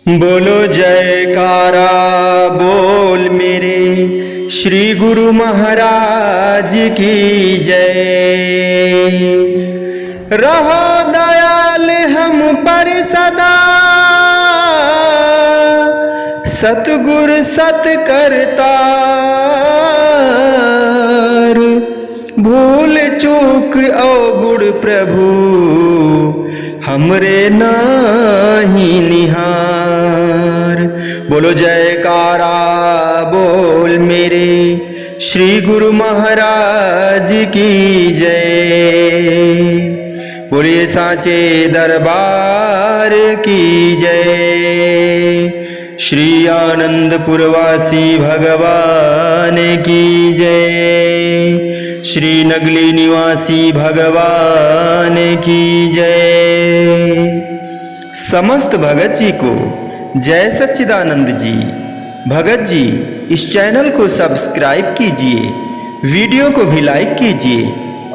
बोलो जयकारा बोल मेरे श्री गुरु महाराज की जय। रहो दयाल हम पर सदा, सतगुर सतकरतार। भूल चूक अवगुण प्रभु हमरे नाही निहार। बोलो जयकारा बोल मेरे श्री गुरु महाराज की जय। बोलिए साचे दरबार की जय। श्री आनंदपुरवासी भगवान की जय। श्री नगली निवासी भगवान की जय। समस्त भगत जी को जय सच्चिदानंद जी। भगत जी इस चैनल को सब्सक्राइब कीजिए, वीडियो को भी लाइक कीजिए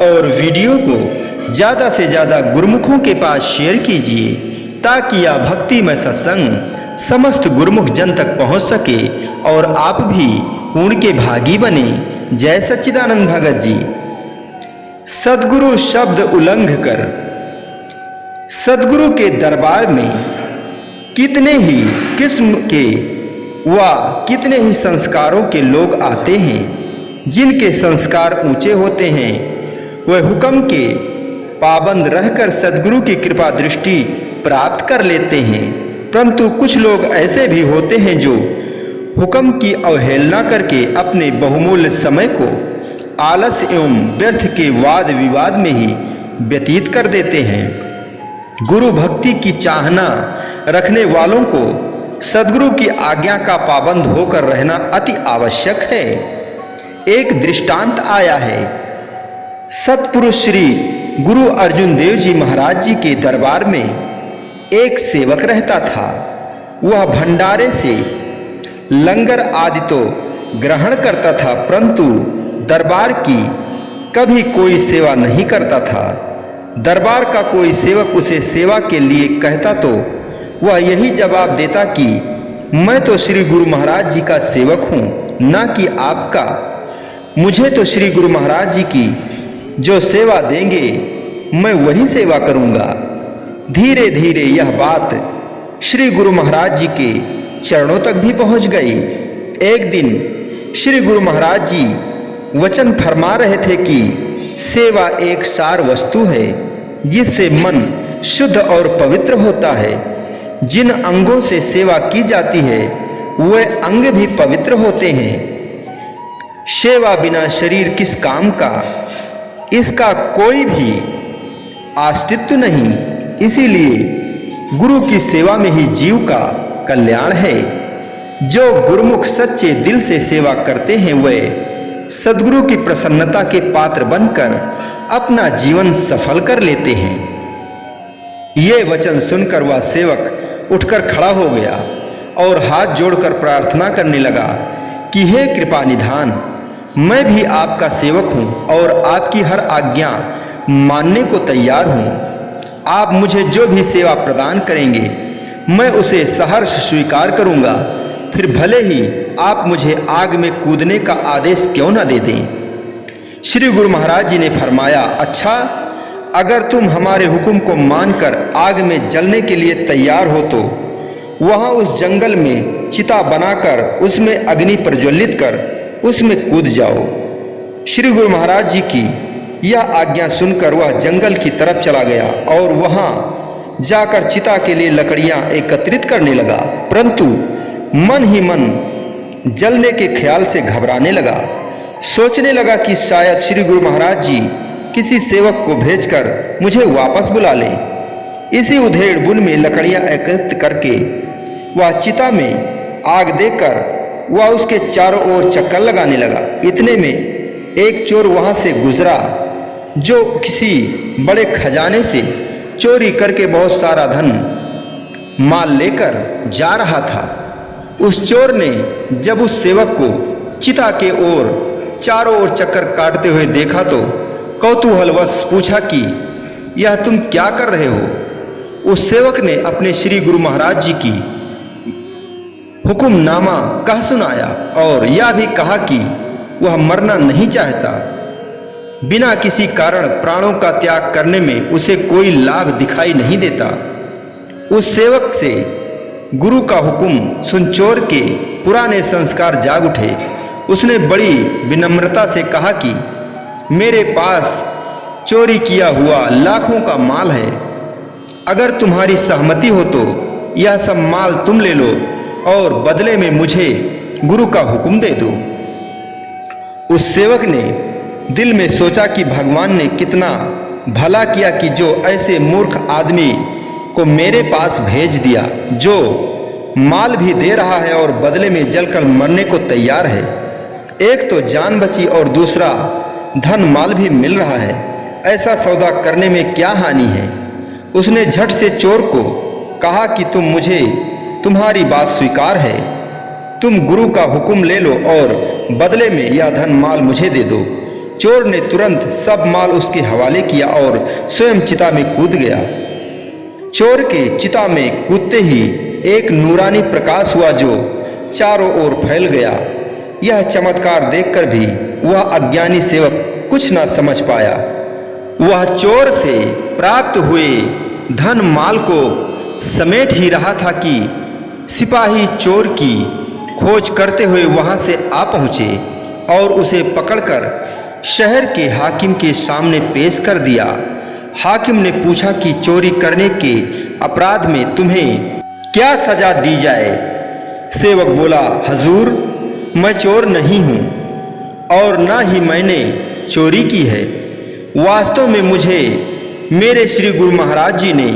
और वीडियो को ज़्यादा से ज़्यादा गुरुमुखों के पास शेयर कीजिए ताकि यह भक्तिमय सत्संग समस्त गुरुमुख जन तक पहुंच सके और आप भी पुण्य के भागी बने। जय सच्चिदानंद भगत जी। सदगुरु शब्द उल्लंघ कर सदगुरु के दरबार में कितने ही किस्म के व कितने ही संस्कारों के लोग आते हैं। जिनके संस्कार ऊंचे होते हैं वह हुक्म के पाबंद रहकर सदगुरु की कृपा दृष्टि प्राप्त कर लेते हैं, परंतु कुछ लोग ऐसे भी होते हैं जो हुक्म की अवहेलना करके अपने बहुमूल्य समय को आलस एवं व्यर्थ के वाद विवाद में ही व्यतीत कर देते हैं। गुरु भक्ति की चाहना रखने वालों को सदगुरु की आज्ञा का पाबंद होकर रहना अति आवश्यक है। एक दृष्टांत आया है। सतपुरुष श्री गुरु अर्जुन देव जी महाराज जी के दरबार में एक सेवक रहता था। वह भंडारे से लंगर आदि तो ग्रहण करता था, परंतु दरबार की कभी कोई सेवा नहीं करता था। दरबार का कोई सेवक उसे सेवा के लिए कहता तो वह यही जवाब देता कि मैं तो श्री गुरु महाराज जी का सेवक हूँ, ना कि आपका। मुझे तो श्री गुरु महाराज जी की जो सेवा देंगे मैं वही सेवा करूँगा। धीरे धीरे यह बात श्री गुरु महाराज जी के चरणों तक भी पहुंच गई। एक दिन श्री गुरु महाराज जी वचन फरमा रहे थे कि सेवा एक सार वस्तु है जिससे मन शुद्ध और पवित्र होता है। जिन अंगों से सेवा की जाती है वे अंग भी पवित्र होते हैं। सेवा बिना शरीर किस काम का, इसका कोई भी अस्तित्व नहीं। इसीलिए गुरु की सेवा में ही जीव का कल्याण है। जो गुरुमुख सच्चे दिल से सेवा करते हैं वे सदगुरु की प्रसन्नता के पात्र बनकर अपना जीवन सफल कर लेते हैं। ये वचन सुनकर वह सेवक उठकर खड़ा हो गया और हाथ जोड़कर प्रार्थना करने लगा कि हे कृपा निधान, मैं भी आपका सेवक हूँ और आपकी हर आज्ञा मानने को तैयार हूँ। आप मुझे जो भी सेवा प्रदान करेंगे मैं उसे सहर्ष स्वीकार करूँगा, फिर भले ही आप मुझे आग में कूदने का आदेश क्यों न दे दें। श्री गुरु महाराज जी ने फरमाया, अच्छा, अगर तुम हमारे हुक्म को मानकर आग में जलने के लिए तैयार हो तो वहाँ उस जंगल में चिता बनाकर उसमें अग्नि प्रज्वलित कर उसमें कूद जाओ। श्री गुरु महाराज जी की यह आज्ञा सुनकर वह जंगल की तरफ चला गया और वहाँ जाकर चिता के लिए लकड़ियाँ एकत्रित करने लगा, परंतु मन ही मन जलने के ख्याल से घबराने लगा। सोचने लगा कि शायद श्री गुरु महाराज जी किसी सेवक को भेजकर मुझे वापस बुला लें। इसी उधेड़ बुन में लकड़ियां एकत्रित करके वह चिता में आग देकर वह उसके चारों ओर चक्कर लगाने लगा। इतने में एक चोर वहां से गुजरा जो किसी बड़े खजाने से चोरी करके बहुत सारा धन माल लेकर जा रहा था। उस चोर ने जब उस सेवक को चिता के ओर चारों ओर चक्कर काटते हुए देखा तो कौतूहलवश पूछा कि यह तुम क्या कर रहे हो। उस सेवक ने अपने श्री गुरु महाराज जी की हुक्मनामा कह सुनाया और यह भी कहा कि वह मरना नहीं चाहता। बिना किसी कारण प्राणों का त्याग करने में उसे कोई लाभ दिखाई नहीं देता। उस सेवक से गुरु का हुक्म सुन चोर के पुराने संस्कार जाग उठे। उसने बड़ी विनम्रता से कहा कि मेरे पास चोरी किया हुआ लाखों का माल है, अगर तुम्हारी सहमति हो तो यह सब माल तुम ले लो और बदले में मुझे गुरु का हुक्म दे दो। उस सेवक ने दिल में सोचा कि भगवान ने कितना भला किया कि जो ऐसे मूर्ख आदमी को मेरे पास भेज दिया, जो माल भी दे रहा है और बदले में जलकर मरने को तैयार है। एक तो जान बची और दूसरा धन माल भी मिल रहा है। ऐसा सौदा करने में क्या हानि है। उसने झट से चोर को कहा कि मुझे तुम्हारी बात स्वीकार है, तुम गुरु का हुक्म ले लो और बदले में यह धन माल मुझे दे दो। चोर ने तुरंत सब माल उसके हवाले किया और स्वयं चिता में कूद गया। चोर के चिता में कूदते ही एक नूरानी प्रकाश हुआ जो चारों ओर फैल गया। यह चमत्कार देखकर भी वह अज्ञानी सेवक कुछ न समझ पाया। वह चोर से प्राप्त हुए धन माल को समेट ही रहा था कि सिपाही चोर की खोज करते हुए वहां से आ पहुंचे और उसे पकड़कर शहर के हाकिम के सामने पेश कर दिया। हाकिम ने पूछा कि चोरी करने के अपराध में तुम्हें क्या सजा दी जाए। सेवक बोला, हजूर, मैं चोर नहीं हूं और न ही मैंने चोरी की है। वास्तव में मुझे मेरे श्री गुरु महाराज जी ने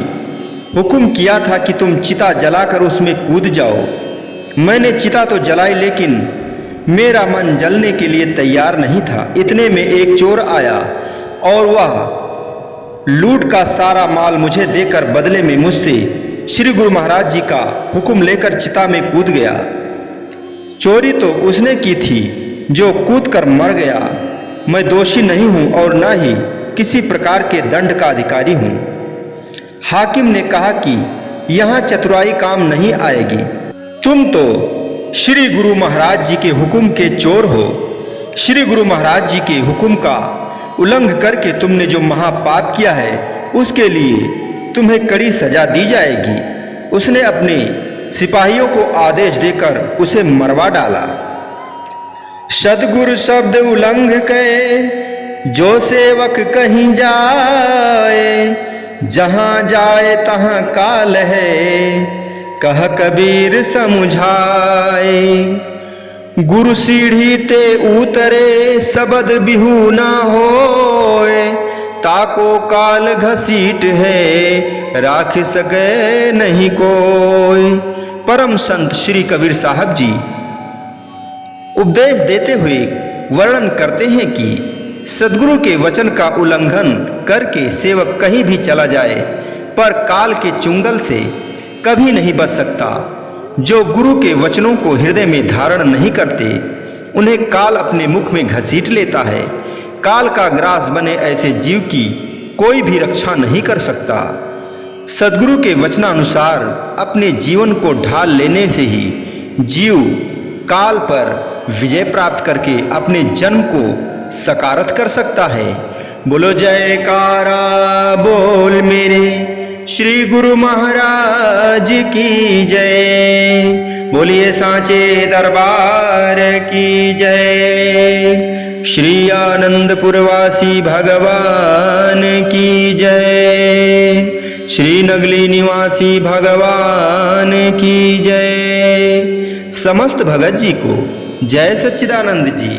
हुक्म किया था कि तुम चिता जलाकर उसमें कूद जाओ। मैंने चिता तो जलाई, लेकिन मेरा मन जलने के लिए तैयार नहीं था। इतने में एक चोर आया और वह लूट का सारा माल मुझे देकर बदले में मुझसे श्री गुरु महाराज जी का हुक्म लेकर चिता में कूद गया। चोरी तो उसने की थी जो कूदकर मर गया। मैं दोषी नहीं हूं और न ही किसी प्रकार के दंड का अधिकारी हूं। हाकिम ने कहा कि यहां चतुराई काम नहीं आएगी। तुम तो श्री गुरु महाराज जी के हुक्म के चोर हो। श्री गुरु महाराज जी के हुक्म का उल्लंघन करके तुमने जो महापाप किया है उसके लिए तुम्हें कड़ी सजा दी जाएगी। उसने अपने सिपाहियों को आदेश देकर उसे मरवा डाला। सद्गुरु शब्द उल्लंघ के जो सेवक कहीं जाए, जहां जाए तहां काल है, कह कबीर समझाए। गुरु सीढ़ी ते उतरे सबद बिहू ना होए, ताको काल घसीट है राख सके नहीं कोई। परम संत श्री कबीर साहब जी उपदेश देते हुए वर्णन करते हैं कि सद्गुरु के वचन का उल्लंघन करके सेवक कहीं भी चला जाए पर काल के चुंगल से कभी नहीं बच सकता। जो गुरु के वचनों को हृदय में धारण नहीं करते उन्हें काल अपने मुख में घसीट लेता है। काल का ग्रास बने ऐसे जीव की कोई भी रक्षा नहीं कर सकता। सद्गुरु के वचनानुसार अपने जीवन को ढाल लेने से ही जीव काल पर विजय प्राप्त करके अपने जन्म को सकारत कर सकता है। बोलो जयकारा बोल मेरे श्री गुरु महाराज की जय। बोलिए सांचे दरबार की जय। श्री आनंदपुरवासी भगवान की जय। श्री नगली निवासी भगवान की जय। समस्त भगत जी को जय सच्चिदानंद जी।